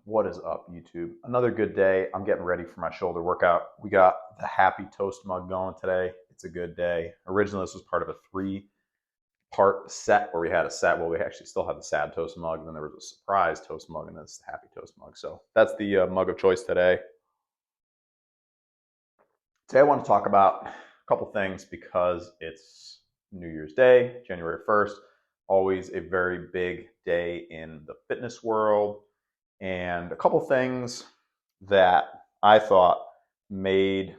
What is up, YouTube? Another good day. I'm getting ready for my shoulder workout. We got the Happy Toast mug going today. It's a good day. Originally, this was part of a three-part set where we had a set. Well, we actually still have the Sad Toast mug, and then there was a surprise Toast mug, and then it's the Happy Toast mug. So that's the mug of choice today. Today, I want to talk about a couple things because it's New Year's Day, January 1st. Always a very big day in the fitness world. And a couple things that I thought made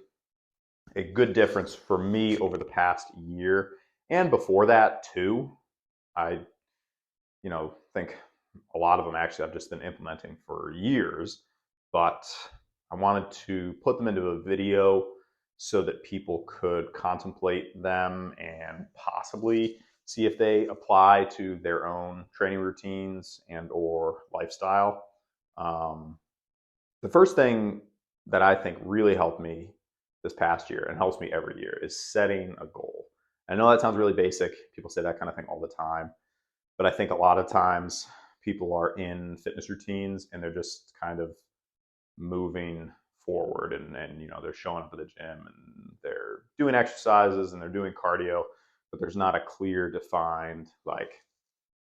a good difference for me over the past year and before that too. I, think a lot of them actually I've just been implementing for years, but I wanted to put them into a video so that people could contemplate them and possibly see if they apply to their own training routines and or lifestyle. The first thing that I think really helped me this past year and helps me every year is setting a goal. I know that sounds really basic. People say that kind of thing all the time. But I think a lot of times people are in fitness routines and they're just kind of moving forward and they're showing up at the gym and they're doing exercises and they're doing cardio, but there's not a clear defined, like,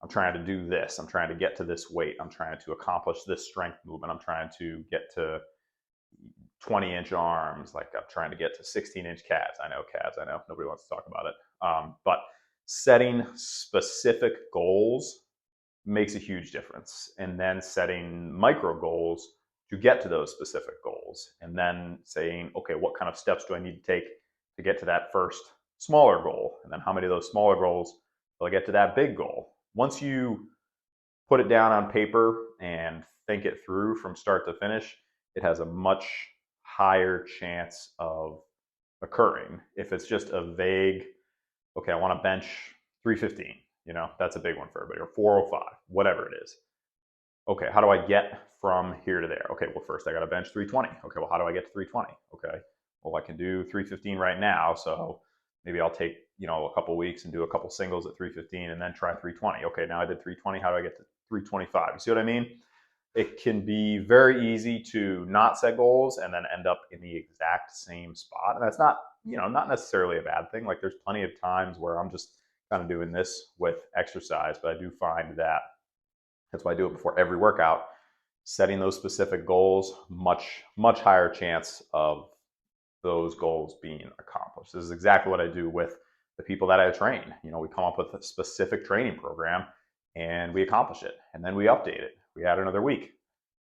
I'm trying to do this, I'm trying to get to this weight, I'm trying to accomplish this strength movement, I'm trying to get to 20-inch arms, like I'm trying to get to 16-inch calves. I know nobody wants to talk about it. But setting specific goals makes a huge difference. And then setting micro goals to get to those specific goals. And then saying, okay, what kind of steps do I need to take to get to that first smaller goal? And then how many of those smaller goals will I get to that big goal? Once you put it down on paper and think it through from start to finish, it has a much higher chance of occurring. If it's just a vague, okay, I want to bench 315, that's a big one for everybody, or 405, whatever it is. Okay, how do I get from here to there? Okay, well, first I got to bench 320. Okay, well, how do I get to 320? Okay, well, I can do 315 right now, so maybe I'll take, a couple weeks and do a couple singles at 315 and then try 320. Okay, now I did 320. How do I get to 325? You see what I mean? It can be very easy to not set goals and then end up in the exact same spot. And that's not, not necessarily a bad thing. Like, there's plenty of times where I'm just kind of doing this with exercise, but I do find that that's why I do it before every workout. Setting those specific goals, much, much higher chance of those goals being accomplished. This is exactly what I do with the people that I train. We come up with a specific training program and we accomplish it, and then we update it. We add another week.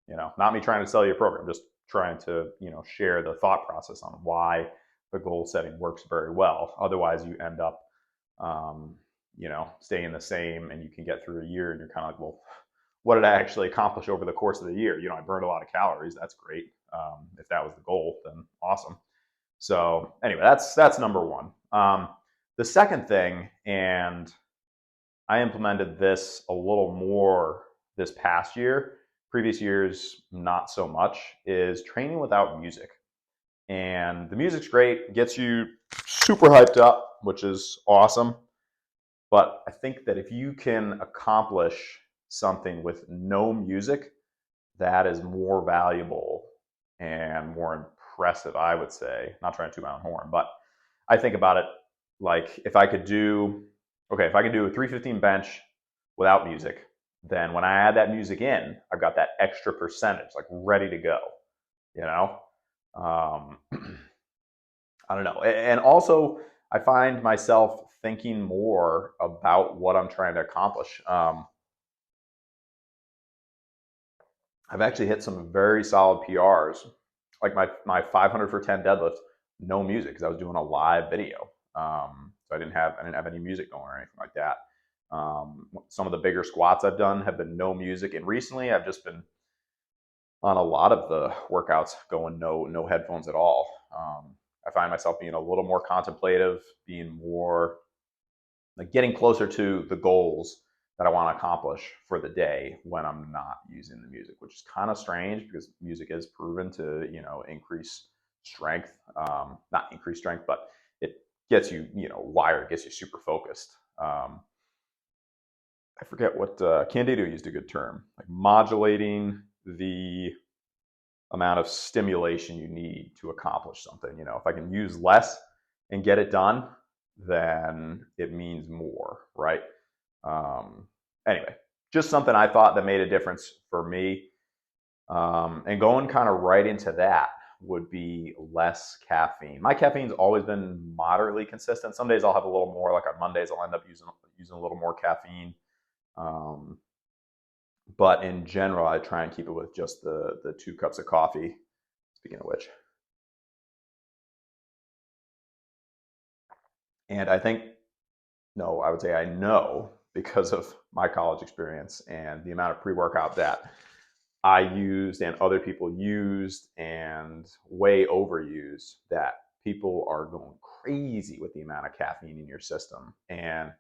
Not me trying to sell you a program, just trying to, share the thought process on why the goal setting works very well. Otherwise, you end up, staying the same, and you can get through a year and you're kind of like, well, what did I actually accomplish over the course of the year? I burned a lot of calories. That's great. If that was the goal, then awesome. So anyway, that's number one. The second thing, and I implemented this a little more this past year, previous years not so much, is training without music. And the music's great, gets you super hyped up, which is awesome. But I think that if you can accomplish something with no music, that is more valuable and more impressive, I would say. Not trying to toot my own horn, but I think about it like, if I could do a 315 bench without music, then when I add that music in, I've got that extra percentage, like, ready to go, I don't know. And also, I find myself thinking more about what I'm trying to accomplish. I've actually hit some very solid PRs, like my 500 for 10 deadlift, no music, because I was doing a live video. So I didn't have any music going or anything like that. Some of the bigger squats I've done have been no music, and recently I've just been on a lot of the workouts going no headphones at all. I find myself being a little more contemplative, being more like getting closer to the goals that I want to accomplish for the day when I'm not using the music, which is kind of strange because music is proven to, increase strength. Not increase strength, but it gets you, wired, gets you super focused. I forget what Candido used a good term, like modulating the amount of stimulation you need to accomplish something. You know, if I can use less and get it done, then it means more, right? Um, anyway, just something I thought that made a difference for me. And going kind of right into that would be less caffeine. My caffeine's always been moderately consistent. Some days I'll have a little more. Like on Mondays, I'll end up using a little more caffeine. Um, but in general, I try and keep it with just the 2 cups of coffee. Speaking of which, and I think no, I would say I know because of my college experience and the amount of pre-workout that I used and other people used and way overused, that people are going crazy with the amount of caffeine in your system. And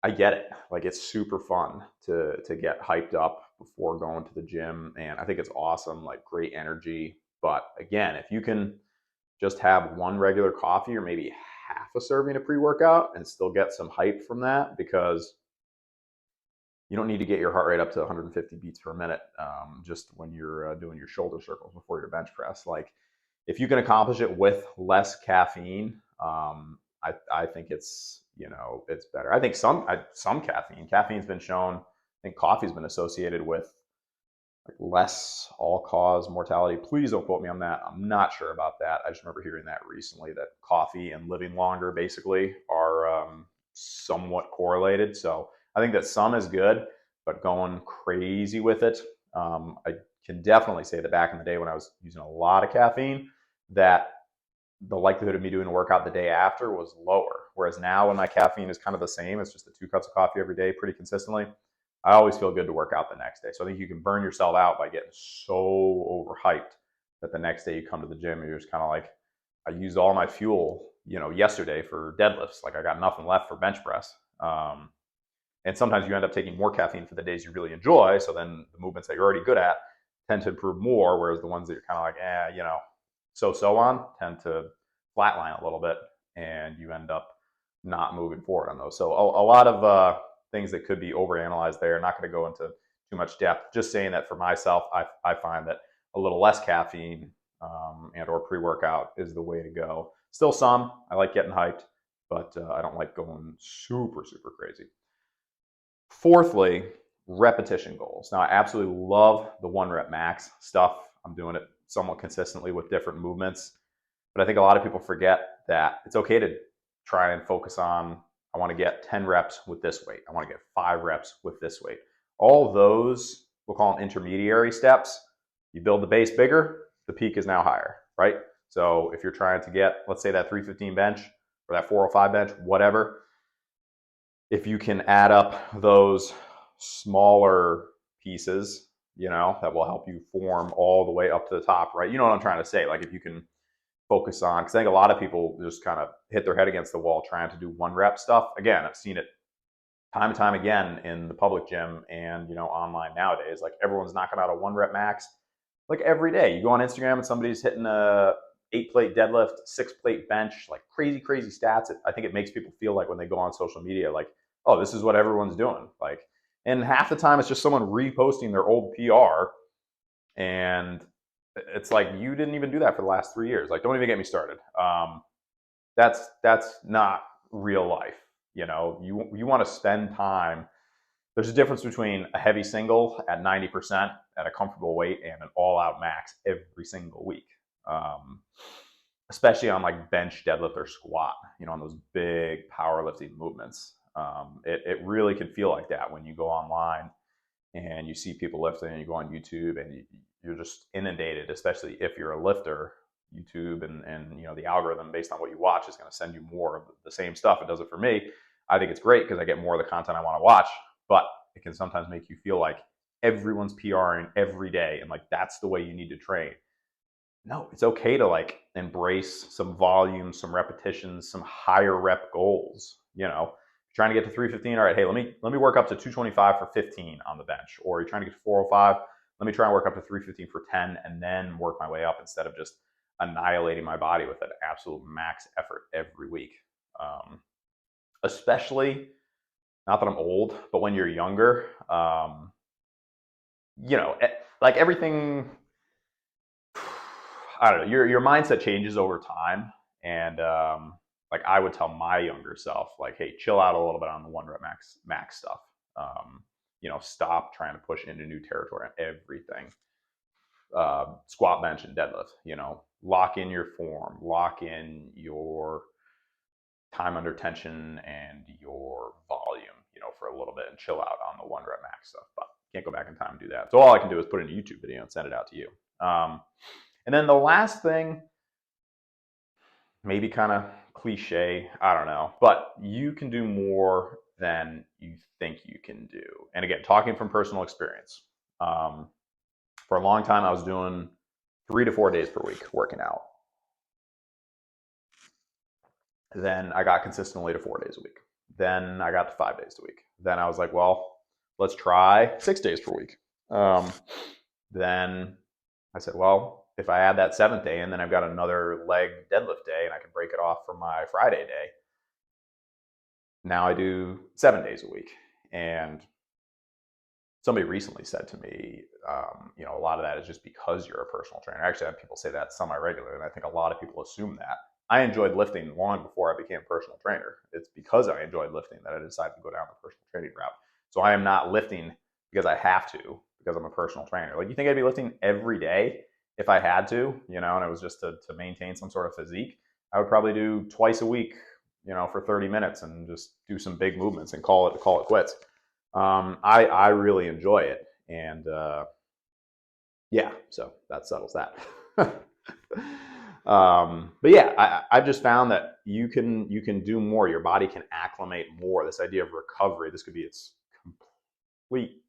I get it. Like, it's super fun to get hyped up before going to the gym, and I think it's awesome, like great energy. But again, if you can just have one regular coffee or maybe half a serving of pre-workout and still get some hype from that, because you don't need to get your heart rate up to 150 beats per minute just when you're doing your shoulder circles before your bench press. Like, if you can accomplish it with less caffeine, I think it's better. I think some caffeine's been shown. I think coffee's been associated with like less all-cause mortality. Please don't quote me on that. I'm not sure about that. I just remember hearing that recently, that coffee and living longer basically are somewhat correlated. So I think that some is good, but going crazy with it, I can definitely say that back in the day when I was using a lot of caffeine, that the likelihood of me doing a workout the day after was lower. Whereas now, when my caffeine is kind of the same, it's just the 2 cups of coffee every day pretty consistently, I always feel good to work out the next day. So I think you can burn yourself out by getting so overhyped that the next day you come to the gym and you're just kind of like, I used all my fuel, yesterday for deadlifts. Like, I got nothing left for bench press. And sometimes you end up taking more caffeine for the days you really enjoy. So then the movements that you're already good at tend to improve more, whereas the ones that you're kind of like, so on, tend to flatline a little bit, and you end up not moving forward on those. So a lot of things that could be overanalyzed there. Not going to go into too much depth. Just saying that for myself, I find that a little less caffeine and or pre-workout is the way to go. Still some. I like getting hyped, but I don't like going super, super crazy. Fourthly, repetition goals. Now, I absolutely love the 1 rep max stuff. I'm doing it somewhat consistently with different movements. But I think a lot of people forget that it's okay to try and focus on, I want to get 10 reps with this weight. I want to get 5 reps with this weight. All those, we'll call them intermediary steps. You build the base bigger, the peak is now higher, right? So if you're trying to get, let's say, that 315 bench or that 405 bench, whatever, if you can add up those smaller pieces, that will help you form all the way up to the top, right? You know what I'm trying to say? Like, if you can focus on, because I think a lot of people just kind of hit their head against the wall trying to do 1 rep stuff. Again, I've seen it time and time again in the public gym and, online nowadays. Like, everyone's knocking out a 1 rep max like every day. You go on Instagram and somebody's hitting a 8-plate deadlift, 6-plate bench, like crazy, crazy stats. I think it makes people feel like when they go on social media, like, oh, this is what everyone's doing. Like, and half the time it's just someone reposting their old PR, and it's like, you didn't even do that for the last 3 years. Like, don't even get me started. That's not real life. You want to spend time. There's a difference between a heavy single at 90% at a comfortable weight and an all-out max every single week. Especially on like bench, deadlift, or squat, on those big powerlifting movements. It really can feel like that when you go online and you see people lifting, and you go on YouTube and you're just inundated, especially if you're a lifter. YouTube and the algorithm, based on what you watch, is going to send you more of the same stuff. It does it for me. I think it's great because I get more of the content I want to watch, but it can sometimes make you feel like everyone's PRing every day and like that's the way you need to train. No, it's okay to like embrace some volume, some repetitions, some higher rep goals. Trying to get to 315. All right, hey, let me work up to 225 for 15 on the bench. Or you're trying to get to 405. Let me try and work up to 315 for 10 and then work my way up, instead of just annihilating my body with an absolute max effort every week. Especially, not that I'm old, but when you're younger, like everything, I don't know, your mindset changes over time. And like I would tell my younger self, like, hey, chill out a little bit on the one rep max stuff. Um, stop trying to push into new territory on everything. Squat, bench, and deadlift. Lock in your form, lock in your time under tension and your volume, for a little bit, and chill out on the one rep max stuff. But can't go back in time and do that. So all I can do is put in a YouTube video and send it out to you. And then the last thing, maybe kind of cliche, I don't know, but you can do more than you think you can do. And again, talking from personal experience, for a long time, I was doing 3 to 4 days per week working out. Then I got consistently to 4 days a week. Then I got to 5 days a week. Then I was like, well, let's try 6 days per week. Then I said, well, if I add that 7th day and then I've got another leg deadlift day and I can break it off for my Friday day, now I do 7 days a week. And somebody recently said to me, a lot of that is just because you're a personal trainer. Actually, I have people say that semi-regularly, and I think a lot of people assume that. I enjoyed lifting long before I became a personal trainer. It's because I enjoyed lifting that I decided to go down the personal training route. So I am not lifting because I have to, because I'm a personal trainer. Like, you think I'd be lifting every day if I had to, and it was just to maintain some sort of physique? I would probably do twice a week, for 30 minutes and just do some big movements and call it quits. I really enjoy it, and yeah, so that settles that. But yeah, I've just found that you can do more. Your body can acclimate more. This idea of recovery, this could be its complete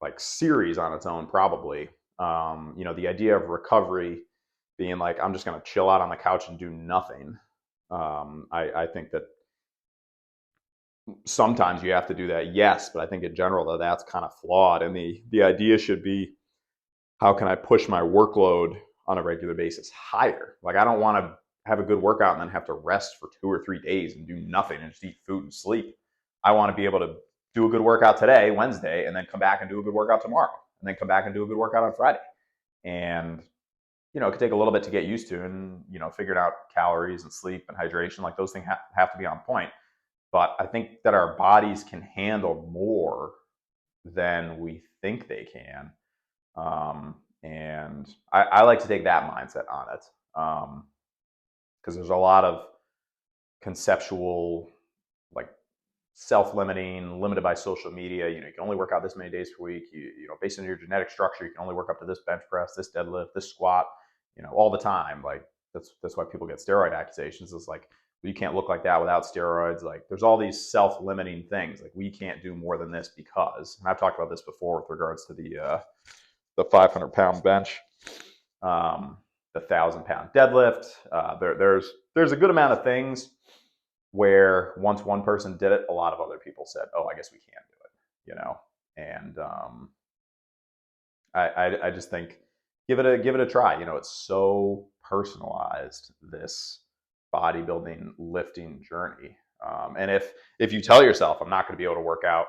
like series on its own, probably. The idea of recovery being like, I'm just going to chill out on the couch and do nothing. I think that sometimes you have to do that, yes, but I think in general that's kind of flawed. And the idea should be, how can I push my workload on a regular basis higher? Like, I don't want to have a good workout and then have to rest for 2 or 3 days and do nothing and just eat food and sleep. I want to be able to do a good workout today, Wednesday, and then come back and do a good workout tomorrow, and then come back and do a good workout on Friday. And it could take a little bit to get used to, and figuring out calories and sleep and hydration, like those things have to be on point. But I think that our bodies can handle more than we think they can. And I like to take that mindset on it, because there's a lot of conceptual, like, self-limiting, limited by social media. You can only work out this many days per week. Based on your genetic structure, you can only work up to this bench press, this deadlift, this squat, all the time. Like, that's why people get steroid accusations. It's like, well, you can't look like that without steroids. Like, there's all these self-limiting things. Like, we can't do more than this because, and I've talked about this before with regards to the 500-pound bench, the 1,000-pound deadlift. There's a good amount of things where once one person did it, a lot of other people said, "Oh, I guess we can do it," And I just think give it a try. It's so personalized, this bodybuilding lifting journey. And if you tell yourself, I'm not going to be able to work out,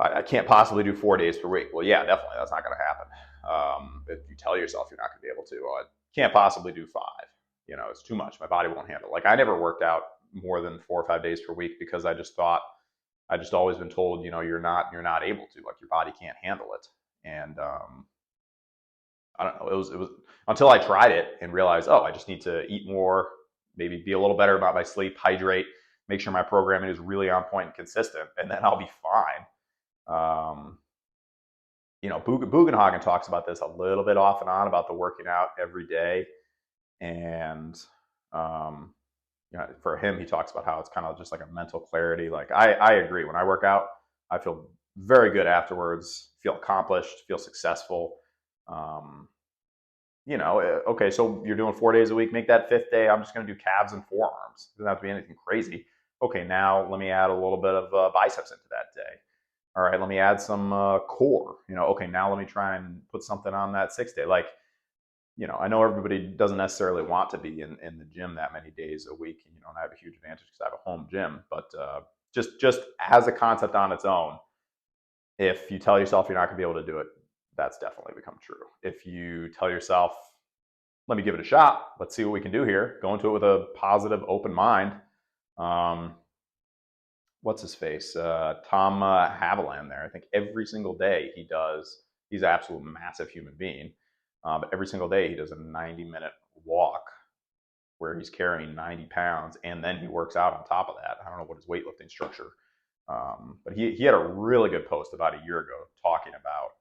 I can't possibly do 4 days per week. Well, yeah, definitely, that's not going to happen. If you tell yourself you're not going to be able to, I can't possibly do 5. It's too much. My body won't handle it. Like, I never worked out more than 4 or 5 days per week because I just always been told, you're not able to. Like, your body can't handle it. And I don't know. It was until I tried it and realized, oh, I just need to eat more, maybe be a little better about my sleep, hydrate, make sure my programming is really on point and consistent, and then I'll be fine. Bugenhagen talks about this a little bit off and on, about the working out every day. And, for him, he talks about how it's kind of just like a mental clarity. Like, I agree. When I work out, I feel very good afterwards, feel accomplished, feel successful. Okay, so you're doing 4 days a week, make that 5th day, I'm just going to do calves and forearms. It doesn't have to be anything crazy. Okay, now let me add a little bit of biceps into that day. All right, let me add some core. Okay, now let me try and put something on that 6th day. Like, I know everybody doesn't necessarily want to be in the gym that many days a week. And, I have a huge advantage because I have a home gym. But just as a concept on its own, if you tell yourself you're not going to be able to do it, that's definitely become true. If you tell yourself, let me give it a shot, let's see what we can do here, go into it with a positive, open mind. Um, what's his face? Tom Haviland there. I think every single day he's an absolute massive human being, but every single day he does a 90-minute walk where he's carrying 90 pounds and then he works out on top of that. I don't know what his weightlifting structure, but he had a really good post about a year ago talking about,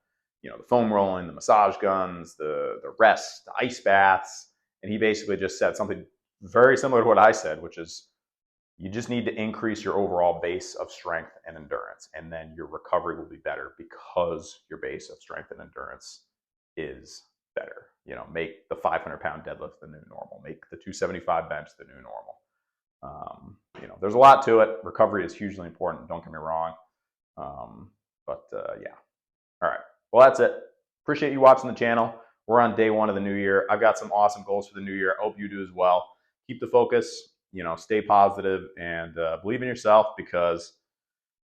the foam rolling, the massage guns, the rest, the ice baths. And he basically just said something very similar to what I said, which is you just need to increase your overall base of strength and endurance, and then your recovery will be better because your base of strength and endurance is better. Make the 500-pound deadlift the new normal. Make the 275 bench the new normal. There's a lot to it. Recovery is hugely important. Don't get me wrong. Yeah. All right. Well, that's it. Appreciate you watching the channel. We're on day 1 of the new year. I've got some awesome goals for the new year. I hope you do as well. Keep the focus. Stay positive and believe in yourself, because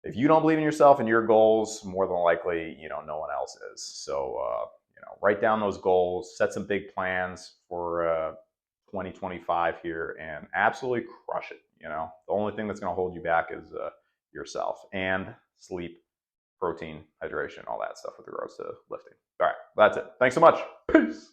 if you don't believe in yourself and your goals, more than likely, no one else is. So, write down those goals, set some big plans for 2025 here, and absolutely crush it. The only thing that's going to hold you back is yourself, and sleep, protein, hydration, all that stuff with regards to lifting. All right, that's it. Thanks so much. Peace.